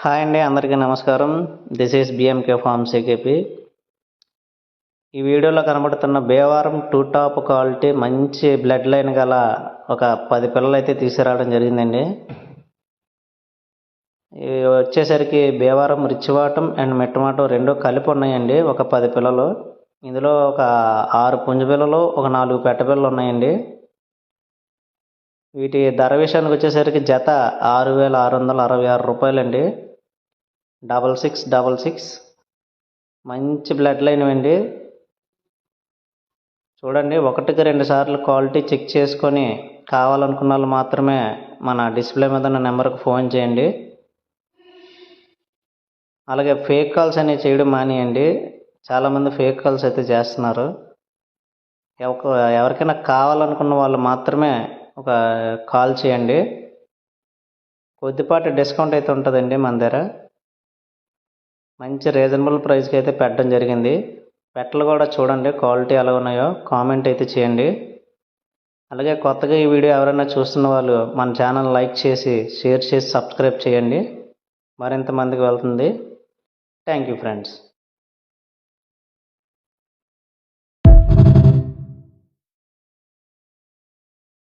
Hi అండి, అందరికీ నమస్కారం. This is BMK farms AKP. ఈ వీడియోలో కనబడుతున్న బేవారం టూ టాప్ క్వాలిటీ మంచి బ్లడ్ లైన్ గల ఒక 10 పిల్లలు అయితే తీసుకురావడం జరిగిందండి. ఇవి వచ్చేసరికి బేవారం రిచ్వాటం అండ్ మెట్టమాటం రెండు కలిపి ఉన్నాయండి. ఒక 10 పిల్లలు, ఇందులో ఒక 6 పుంజు పిల్లలు, ఒక 4 పెట్ట పిల్లలు ఉన్నాయండి. వీటి ధర విషయానికి వచ్చేసరికి జత 6,666 రూపాయలండి. 6666 మంచి బ్లడ్ లైన్ అండి. చూడండి, 1-2 సార్లు క్వాలిటీ చెక్ చేసుకొని కావాలనుకున్న వాళ్ళు మాత్రమే మన డిస్ప్లే మీద ఉన్న నెంబర్కి ఫోన్ చేయండి. అలాగే ఫేక్ కాల్స్ అనేవి చేయడం మానేయండి. చాలామంది ఫేక్ కాల్స్ అయితే చేస్తున్నారు. ఎవరికైనా కావాలనుకున్న వాళ్ళు మాత్రమే ఒక కాల్ చేయండి. కొద్దిపాటి డిస్కౌంట్ అయితే ఉంటుందండి మన దగ్గర. మంచి రీజనబుల్ ప్రైస్కి అయితే పెట్టడం జరిగింది. పెట్టలు కూడా చూడండి క్వాలిటీ ఎలా ఉన్నాయో కామెంట్ అయితే చేయండి. అలాగే కొత్తగా ఈ వీడియో ఎవరైనా చూస్తున్న వాళ్ళు మన ఛానల్ లైక్ చేసి, షేర్ చేసి, సబ్స్క్రైబ్ చేయండి. మరింత మందికి వెళ్తుంది. Thank you friends.